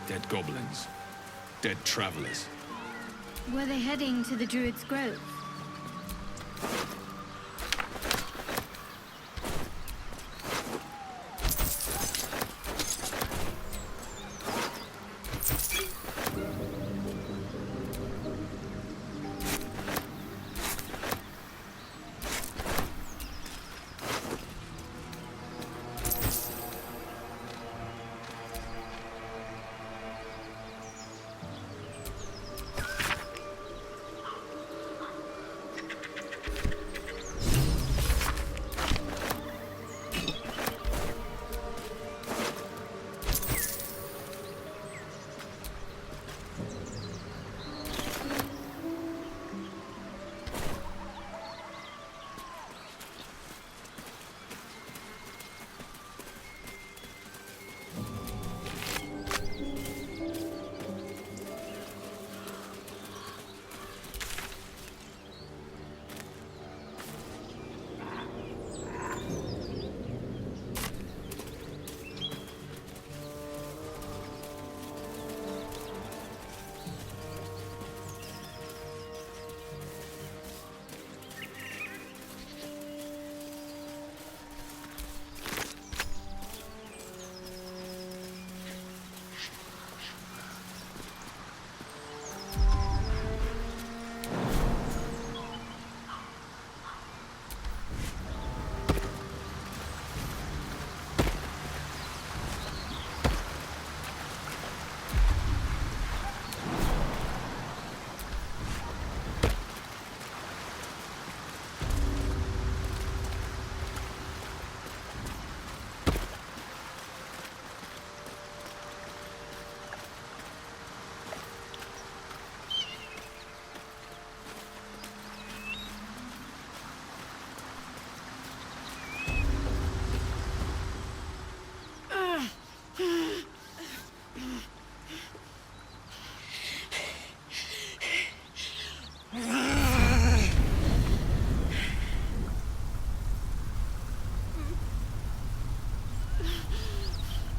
Dead goblins. Dead travelers. Were they heading to the Druid's Grove?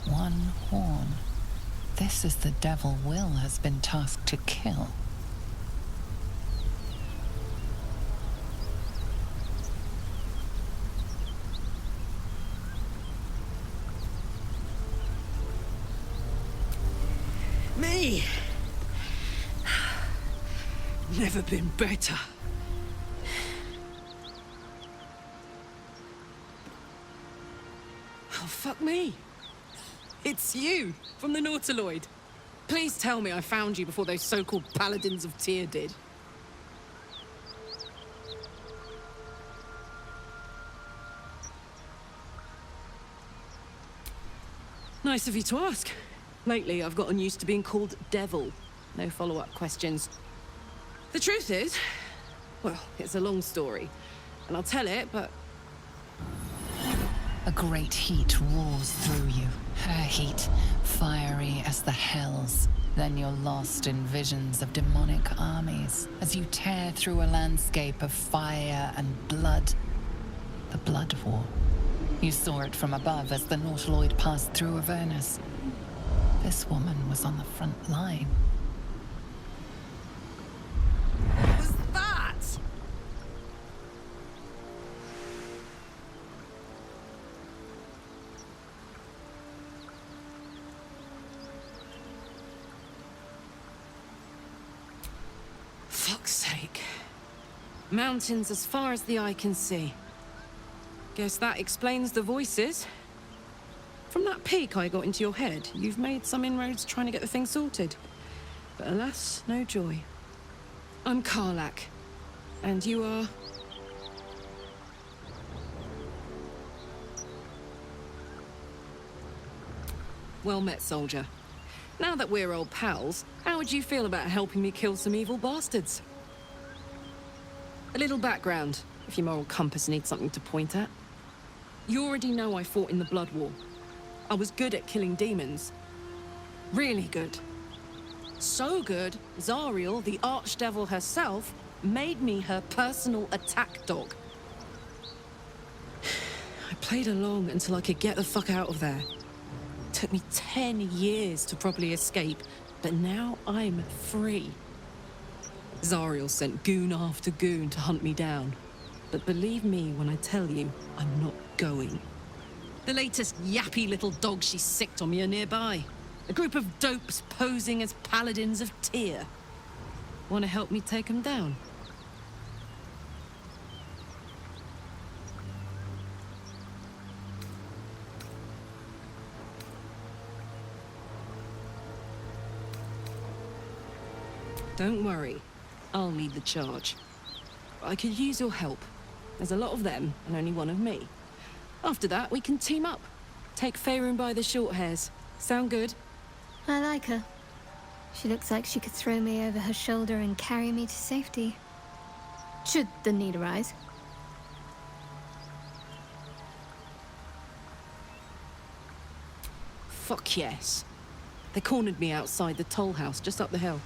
One horn. This is the devil Will has been tasked to kill. Me! Never been better. Oh, fuck me. It's you, from the Nautiloid. Please tell me I found you before those so-called Paladins of Tyr did. Nice of you to ask. Lately, I've gotten used to being called Devil. No follow-up questions. The truth is, well, it's a long story. And I'll tell it, but... A great heat roars through you. Her heat, fiery as the hells. Then you're lost in visions of demonic armies as you tear through a landscape of fire and blood. The Blood War. You saw it from above as the Nautiloid passed through Avernus. This woman was on the front line. What was that? Fuck's sake. Mountains as far as the eye can see. Guess that explains the voices. From that peek I got into your head, you've made some inroads trying to get the thing sorted. But alas, no joy. I'm Karlach. And you are... Well met, soldier. Now that we're old pals, how would you feel about helping me kill some evil bastards? A little background, if your moral compass needs something to point at. You already know I fought in the Blood War. I was good at killing demons. Really good. So good, Zariel, the Archdevil herself, made me her personal attack dog. I played along until I could get the fuck out of there. Took me 10 years to properly escape, but now I'm free. Zariel sent goon after goon to hunt me down. But believe me when I tell you, I'm not going. The latest yappy little dogs she sicked on me are nearby. A group of dopes posing as paladins of Tyr. Want to help me take them down? Don't worry, I'll lead the charge. I could use your help. There's a lot of them, and only one of me. After that, we can team up. Take Faerun by the short hairs. Sound good? I like her. She looks like she could throw me over her shoulder and carry me to safety. Should the need arise. Fuck yes. They cornered me outside the toll house just up the hill.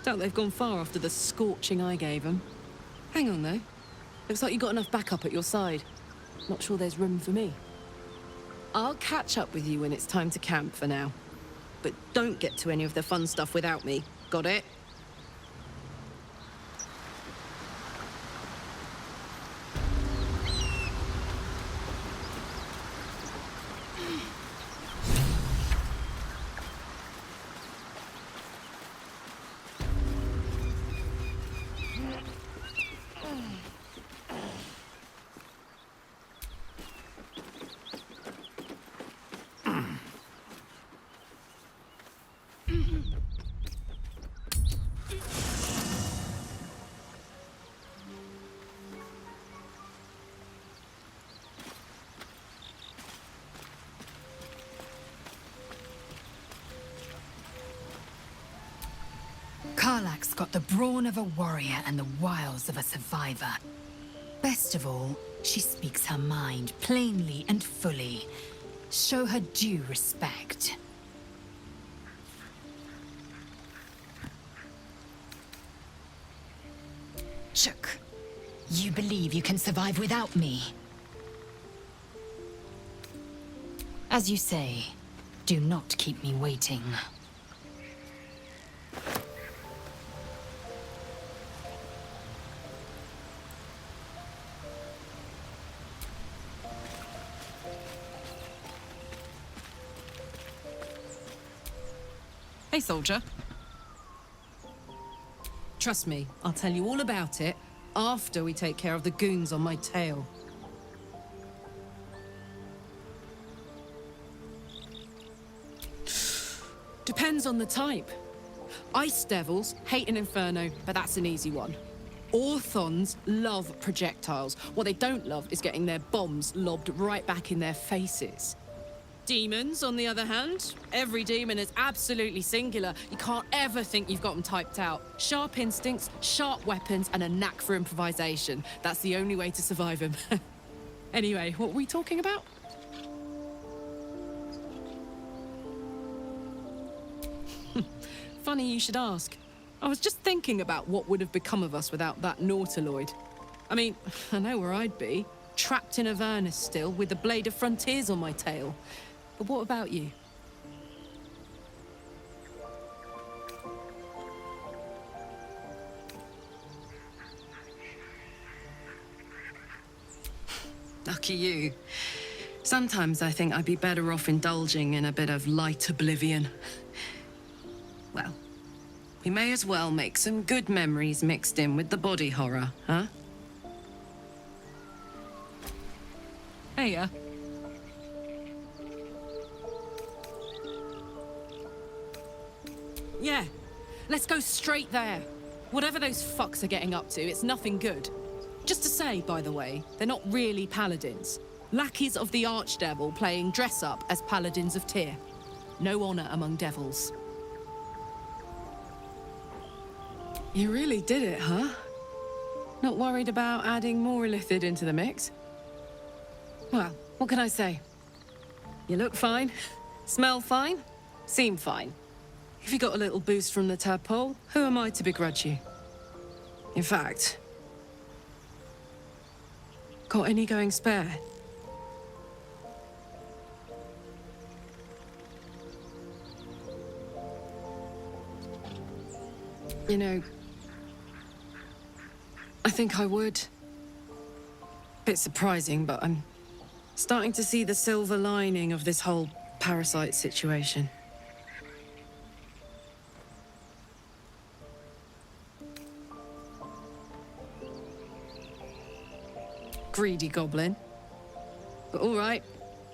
Doubt they've gone far after the scorching I gave them. Hang on, though. Looks like you got enough backup at your side. Not sure there's room for me. I'll catch up with you when it's time to camp for now. But don't get to any of the fun stuff without me. Got it? Karlach's got the brawn of a warrior and the wiles of a survivor. Best of all, she speaks her mind plainly and fully. Show her due respect. Shook, you believe you can survive without me? As you say, do not keep me waiting. Hey, soldier. Trust me, I'll tell you all about it after we take care of the goons on my tail. Depends on the type. Ice devils hate an inferno, but that's an easy one. Orthons love projectiles. What they don't love is getting their bombs lobbed right back in their faces. Demons, on the other hand, every demon is absolutely singular. You can't ever think you've got them typed out. Sharp instincts, sharp weapons, and a knack for improvisation. That's the only way to survive them. Anyway, what were we talking about? Funny you should ask. I was just thinking about what would have become of us without that Nautiloid. I mean, I know where I'd be. Trapped in Avernus still, with the Blade of Frontiers on my tail. But what about you? Lucky you. Sometimes I think I'd be better off indulging in a bit of light oblivion. Well, we may as well make some good memories mixed in with the body horror, huh? Hey, Yeah, let's go straight there. Whatever those fucks are getting up to, it's nothing good. Just to say, by the way, they're not really paladins. Lackeys of the Archdevil playing dress-up as paladins of Tyr. No honor among devils. You really did it, huh? Not worried about adding more illithid into the mix? Well, what can I say? You look fine, smell fine, seem fine. If you got a little boost from the tadpole, who am I to begrudge you? In fact, got any going spare? You know, I think I would. Bit surprising, but I'm starting to see the silver lining of this whole parasite situation. Greedy goblin. But all right,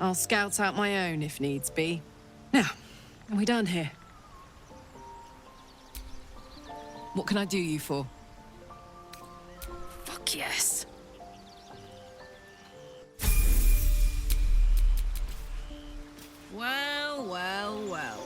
I'll scout out my own if needs be. Now, are we done here? What can I do you for? Fuck yes. Well, well, well.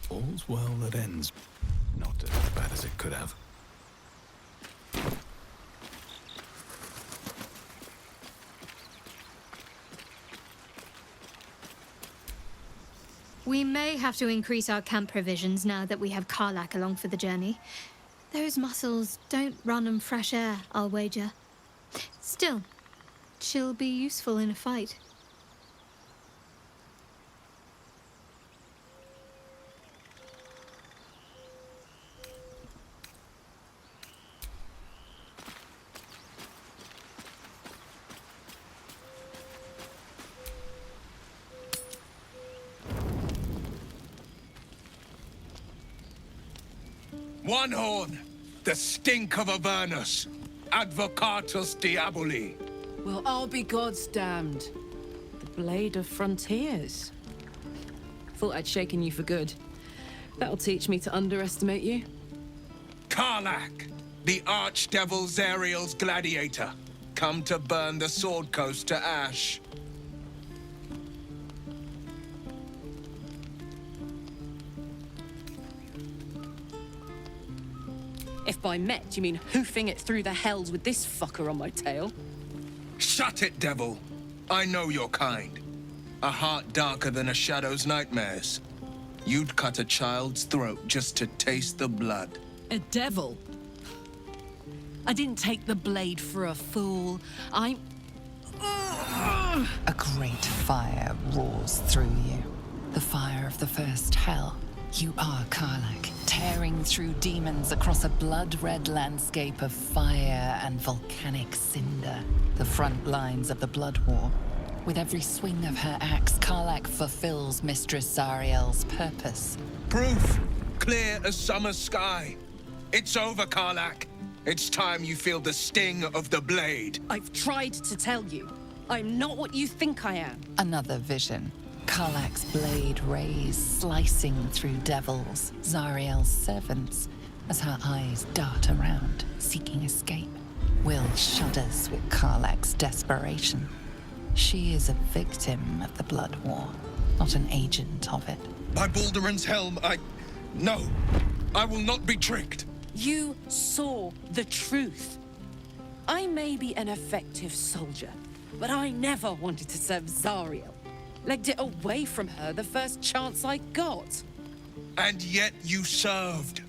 All's well that ends. Not as bad as it could have. We may have to increase our camp provisions now that we have Karlak along for the journey. Those muscles don't run on fresh air, I'll wager. Still, she'll be useful in a fight. One horn, the stink of Avernus, Advocatus Diaboli. Well, I'll be God's damned. The Blade of Frontiers. Thought I'd shaken you for good. That'll teach me to underestimate you. Karlak, the Archdevil Zariel's gladiator, come to burn the Sword Coast to ash. If by met you mean hoofing it through the hells with this fucker on my tail. Shut it, devil. I know your kind. A heart darker than a shadow's nightmares. You'd cut a child's throat just to taste the blood. A devil? I didn't take the blade for a fool. I'm... A great fire roars through you. The fire of the first hell. You are Karlak, tearing through demons across a blood-red landscape of fire and volcanic cinder. The front lines of the Blood War. With every swing of her axe, Karlak fulfills Mistress Zariel's purpose. Proof, clear as summer sky. It's over, Karlak. It's time you feel the sting of the blade. I've tried to tell you. I'm not what you think I am. Another vision. Karlak's blade rays slicing through devils, Zariel's servants, as her eyes dart around, seeking escape. Will shudders with Karlak's desperation. She is a victim of the Blood War, not an agent of it. By Balduran's helm, No, I will not be tricked. You saw the truth. I may be an effective soldier, but I never wanted to serve Zariel. Legged it away from her the first chance I got. And yet you served.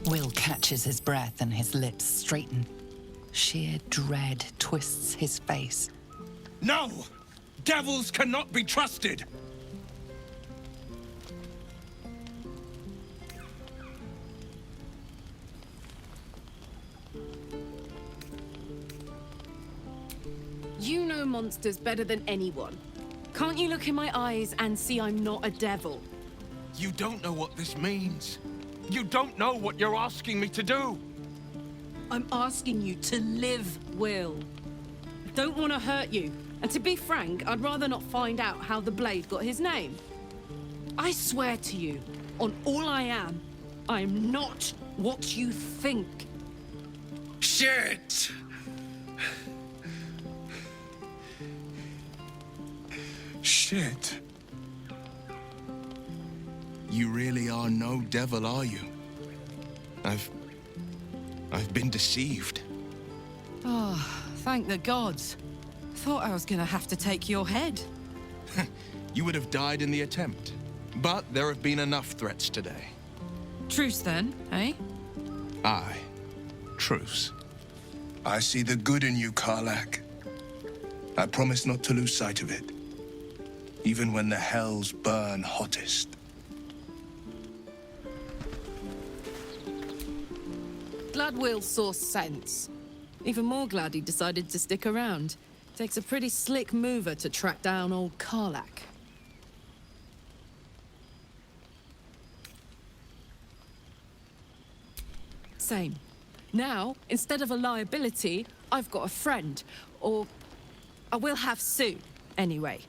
Will catches his breath and his lips straighten. Sheer dread twists his face. No! Devils cannot be trusted! You know monsters better than anyone. Can't you look in my eyes and see I'm not a devil? You don't know what this means. You don't know what you're asking me to do. I'm asking you to live, Will. I don't want to hurt you. And to be frank, I'd rather not find out how the blade got his name. I swear to you, on all I am not what you think. Shit! Shit. You really are no devil, are you? I've been deceived. Oh, thank the gods. Thought I was gonna have to take your head. You would have died in the attempt. But there have been enough threats today. Truce then, eh? Aye. Truce. I see the good in you, Karlak. I promise not to lose sight of it. Even when the hells burn hottest. Glad Will saw sense. Even more glad he decided to stick around. Takes a pretty slick mover to track down old Karlak. Same. Now, instead of a liability, I've got a friend. Or I will have soon, anyway.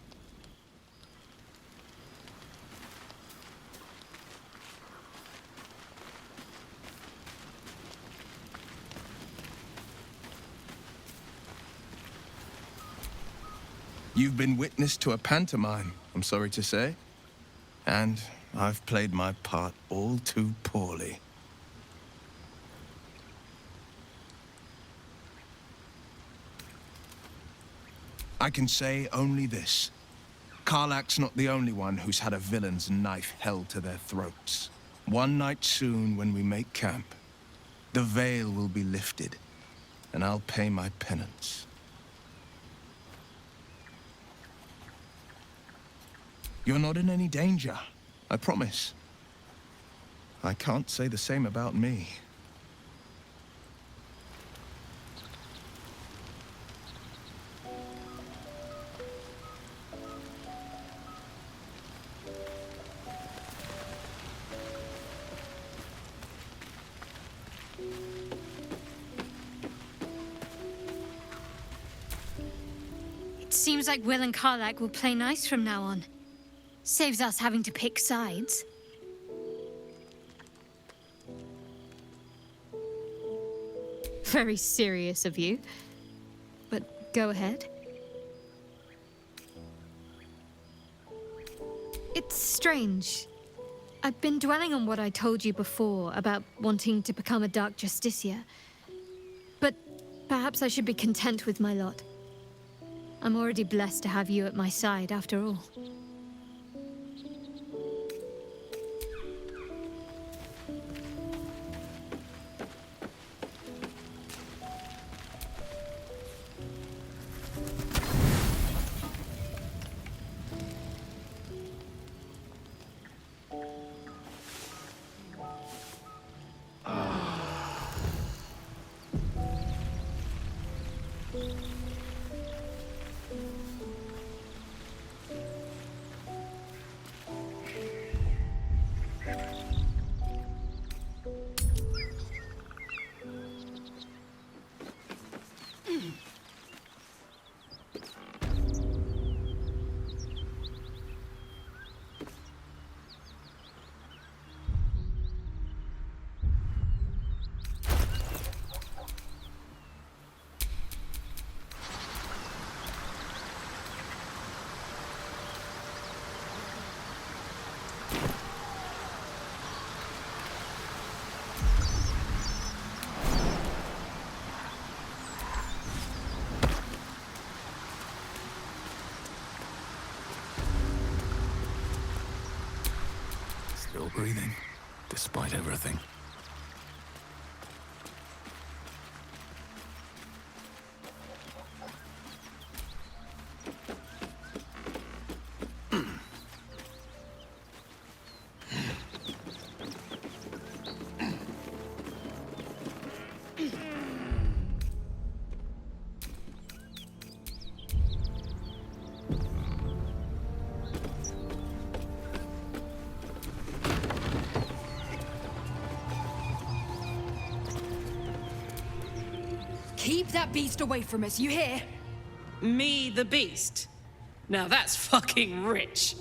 You've been witness to a pantomime, I'm sorry to say. And I've played my part all too poorly. I can say only this. Karlach's not the only one who's had a villain's knife held to their throats. One night soon, when we make camp, the veil will be lifted, and I'll pay my penance. You're not in any danger, I promise. I can't say the same about me. It seems like Will and Karlach will play nice from now on. Saves us having to pick sides. Very serious of you. But go ahead. It's strange. I've been dwelling on what I told you before about wanting to become a Dark Justiciar. But perhaps I should be content with my lot. I'm already blessed to have you at my side, after all. Still breathing, despite everything. Keep that beast away from us, you hear? Me, the beast? Now that's fucking rich.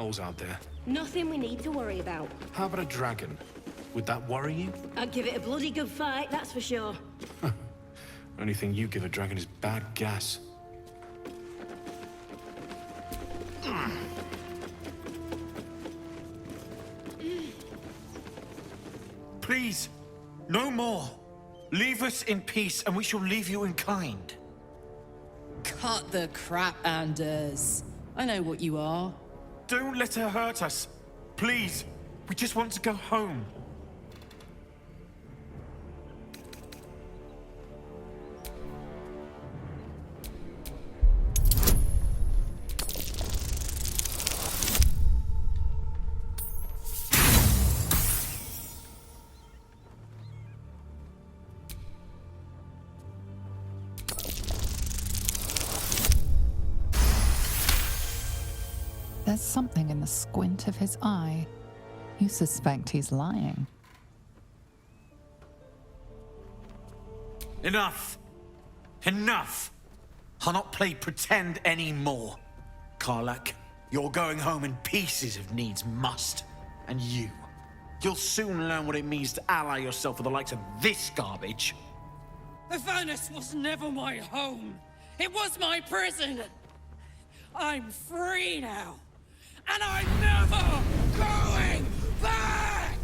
owls out there. Nothing we need to worry about. How about a dragon? Would that worry you? I'd give it a bloody good fight, that's for sure. Only thing you give a dragon is bad gas. Please, no more. Leave us in peace, and we shall leave you in kind. Cut the crap, Anders. I know what you are. Don't let her hurt us. Please, we just want to go home. There's something in the squint of his eye. You suspect he's lying. Enough! Enough! I'll not play pretend anymore. Karlak, you're going home in pieces if needs must. And you'll soon learn what it means to ally yourself with the likes of this garbage. The furnace was never my home. It was my prison. I'm free now. And I'm never going back!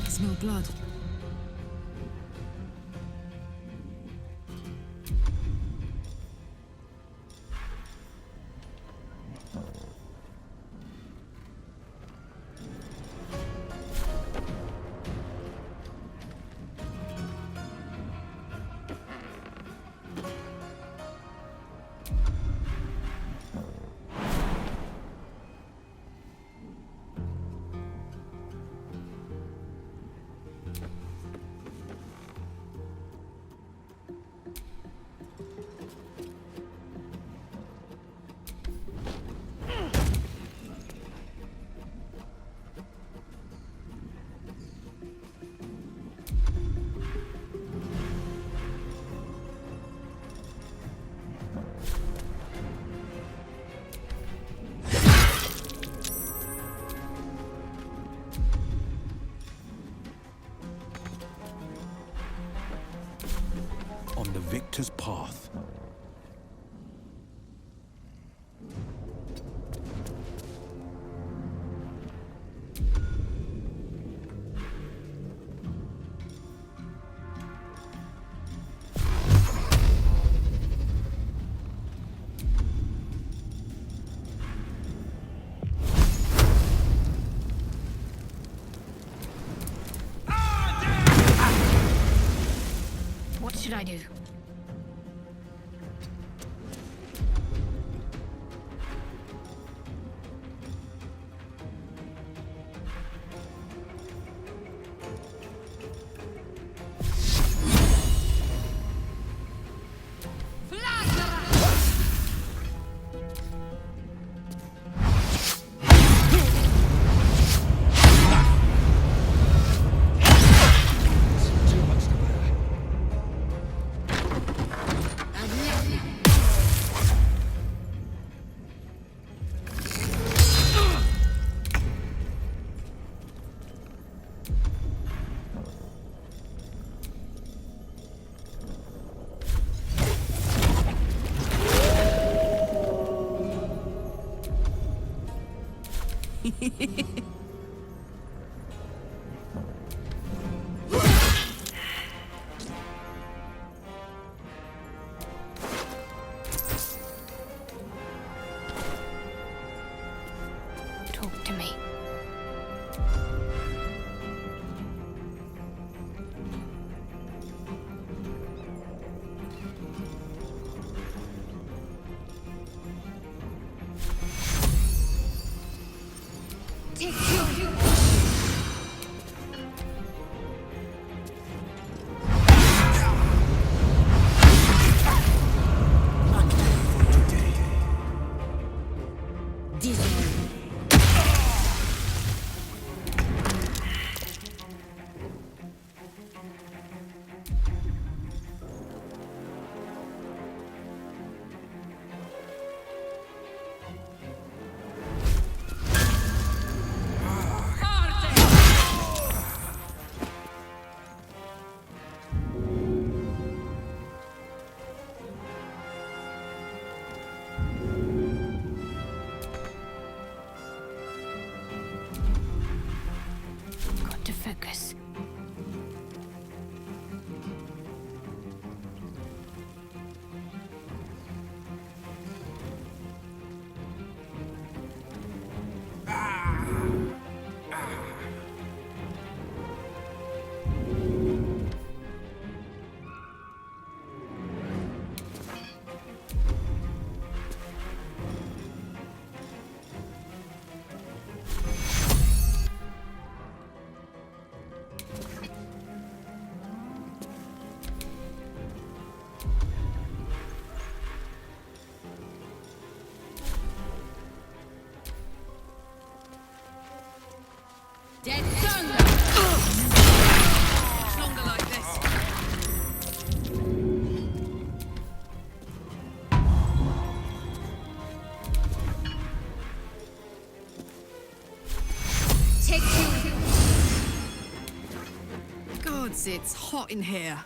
Smell blood. On the victor's path. What should I do? Too much to bear. Talk to me. Take two. Got to focus. Dead son! Much longer like this. Take two. Gods, it's hot in here.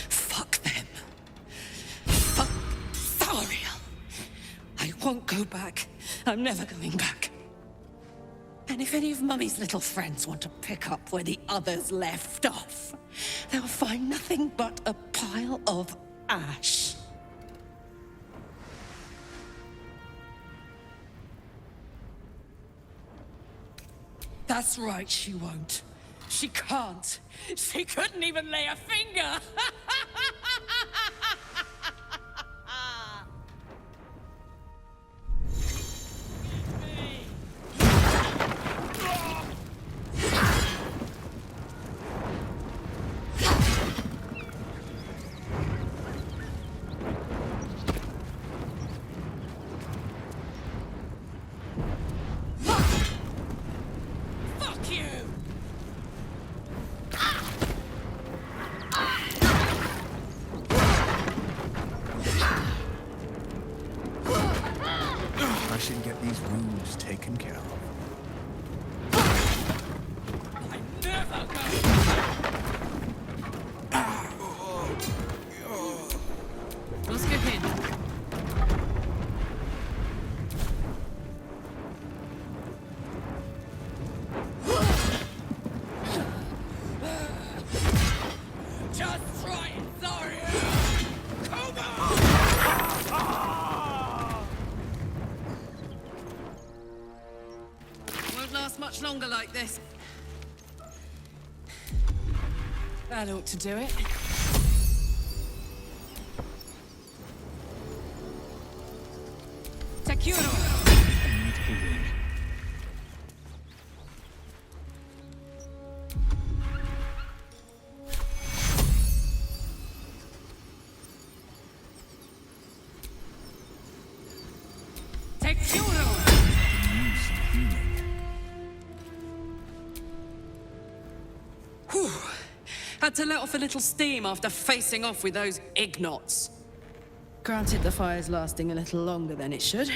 Fuck them. Fuck Thariel. I won't go back. I'm never going back. And if any of Mummy's little friends want to pick up where the others left off, they'll find nothing but a pile of ash. That's right, she won't. She can't. She couldn't even lay a finger! Fuck you! I should get these wounds taken care of. I'm never going. We'll skip in. Just try it, sorry! Come on! Won't last much longer like this. That ought to do it. Takuro! Need healing. Takuro! Need some healing. Whew. Had to let off a little steam after facing off with those ignots. Granted, the fire's lasting a little longer than it should.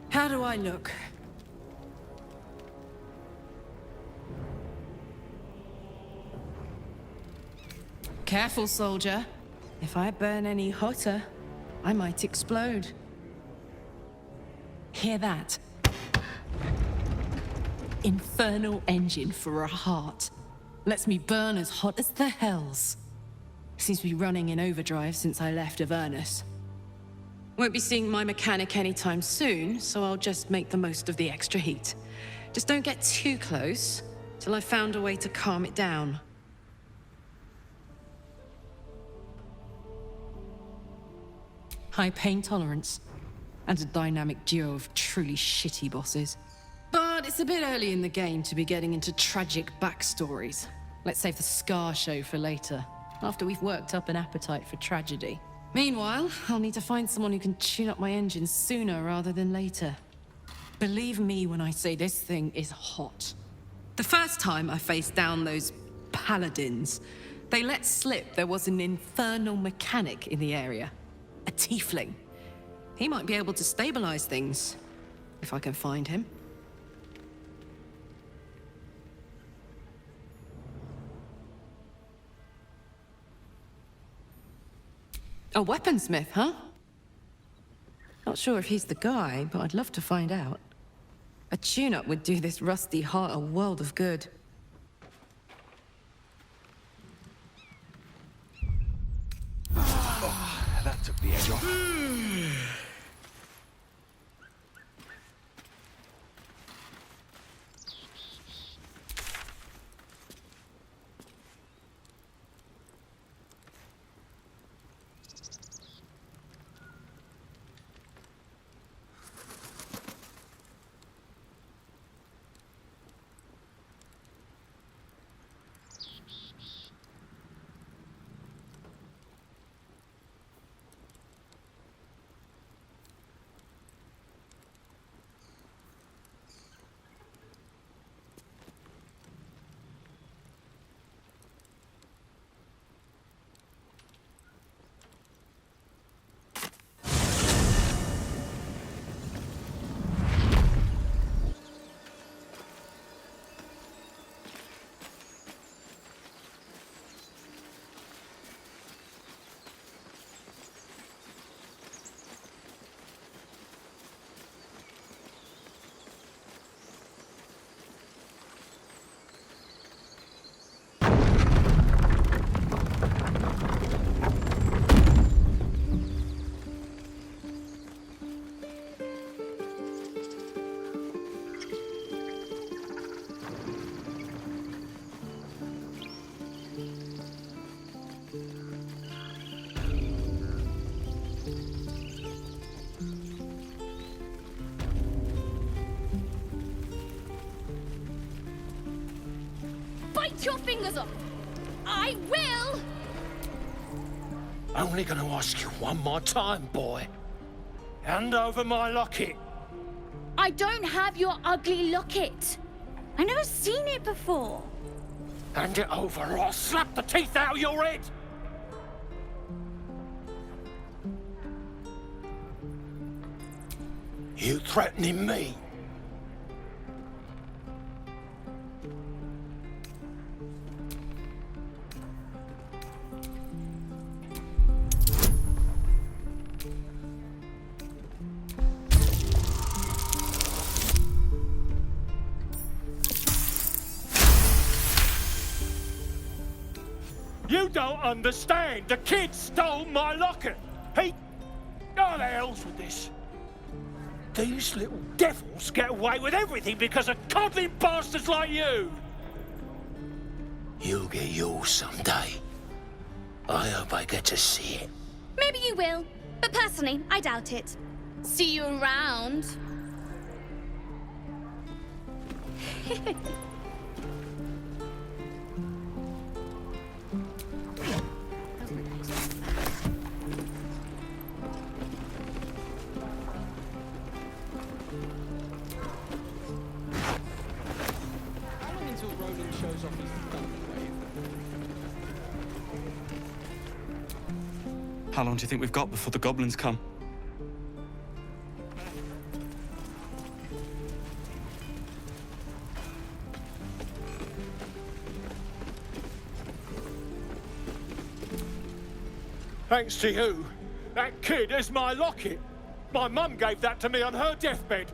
How do I look? Careful, soldier. If I burn any hotter, I might explode. Hear that? Infernal engine for a heart. Lets me burn as hot as the hells. Seems to be running in overdrive since I left Avernus. Won't be seeing my mechanic anytime soon, so I'll just make the most of the extra heat. Just don't get too close, till I've found a way to calm it down. High pain tolerance, and a dynamic duo of truly shitty bosses. But it's a bit early in the game to be getting into tragic backstories. Let's save the Scar show for later, after we've worked up an appetite for tragedy. Meanwhile, I'll need to find someone who can tune up my engine sooner rather than later. Believe me when I say this thing is hot. The first time I faced down those paladins, they let slip there was an infernal mechanic in the area. A tiefling. He might be able to stabilize things, if I can find him. A weaponsmith, huh? Not sure if he's the guy, but I'd love to find out. A tune-up would do this rusty heart a world of good. That took the edge off. Bite your fingers off! I will! Only gonna ask you one more time, boy. Hand over my locket. I don't have your ugly locket. I've never seen it before. Hand it over or I'll slap the teeth out of your head. You threatening me? You don't understand. The kid stole my locket. He... Oh, the hell's with this? These little devils get away with everything because of coddling bastards like you. You'll get yours someday. I hope I get to see it. Maybe you will, but personally, I doubt it. See you around. How long do you think we've got before the goblins come? Thanks to you, that kid is my locket. My mum gave that to me on her deathbed.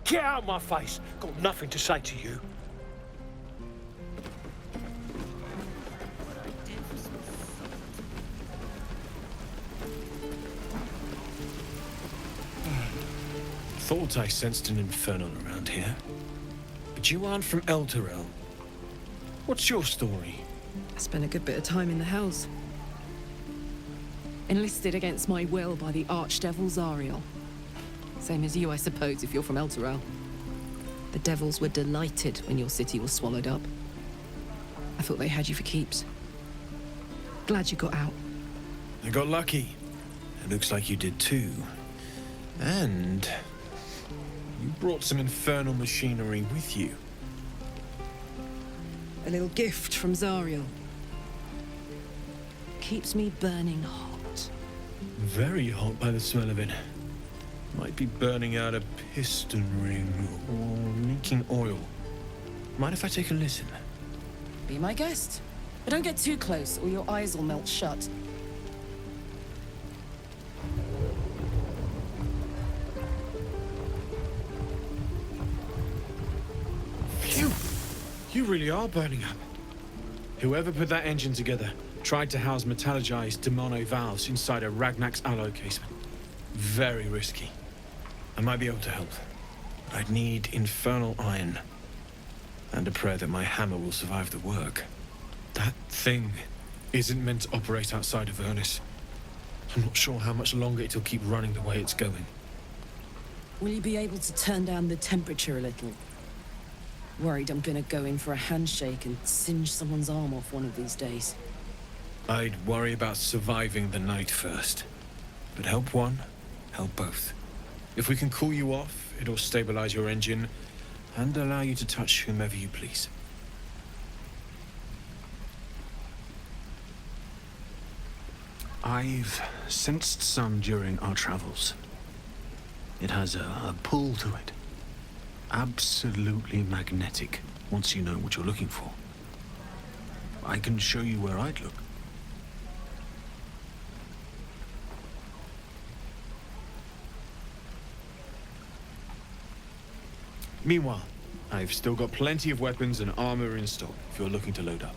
Get out of my face. Got nothing to say to you. Thought I sensed an infernal around here. But you aren't from Elturel. What's your story? I spent a good bit of time in the Hells. Enlisted against my will by the Archdevil Zariel. Same as you, I suppose, if you're from Elturel. The devils were delighted when your city was swallowed up. I thought they had you for keeps. Glad you got out. I got lucky. It looks like you did too. And you brought some infernal machinery with you. A little gift from Zariel. Keeps me burning hot. Very hot by the smell of it. Might be burning out a piston ring or leaking oil. Mind if I take a listen? Be my guest. But don't get too close or your eyes will melt shut. Phew! You really are burning up. Whoever put that engine together tried to house metallurgized demono valves inside a Ragnak's alloy casement. Very risky. I might be able to help. But I'd need infernal iron. And a prayer that my hammer will survive the work. That thing isn't meant to operate outside of Vernus. I'm not sure how much longer it'll keep running the way it's going. Will you be able to turn down the temperature a little? Worried I'm gonna go in for a handshake and singe someone's arm off one of these days. I'd worry about surviving the night first. But help one, help both. If we can cool you off, it'll stabilize your engine and allow you to touch whomever you please. I've sensed some during our travels. It has a pull to it. Absolutely magnetic, once you know what you're looking for. I can show you where I'd look. Meanwhile, I've still got plenty of weapons and armor in stock if you're looking to load up.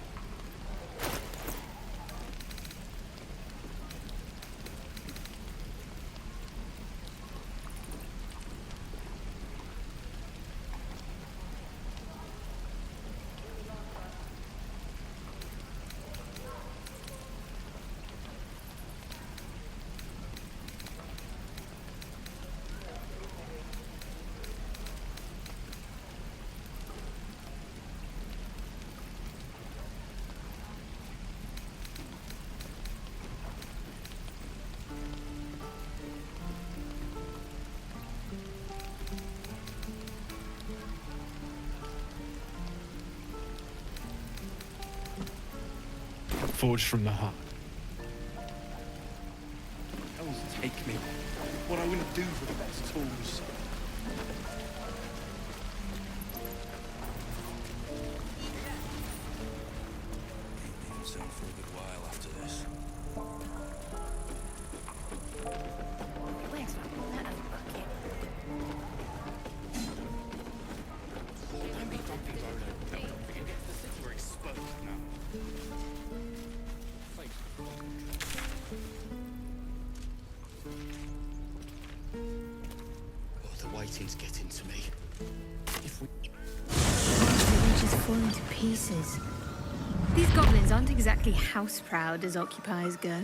Forged from the heart. Hells take me. What I wouldn't do for the best tools. So for a good while after this. Where's my metal bucket? Don't be dumping Baldur. The city were exposed now. Oh, the waiting's getting to me. If we... The village is falling to pieces. These goblins aren't exactly house-proud as occupiers go.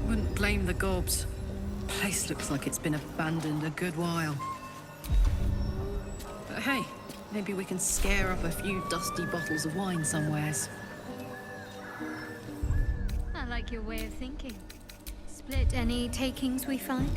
Wouldn't blame the gobs. Place looks like it's been abandoned a good while. But hey, maybe we can scare up a few dusty bottles of wine somewheres. I like your way of thinking. Split any takings we find?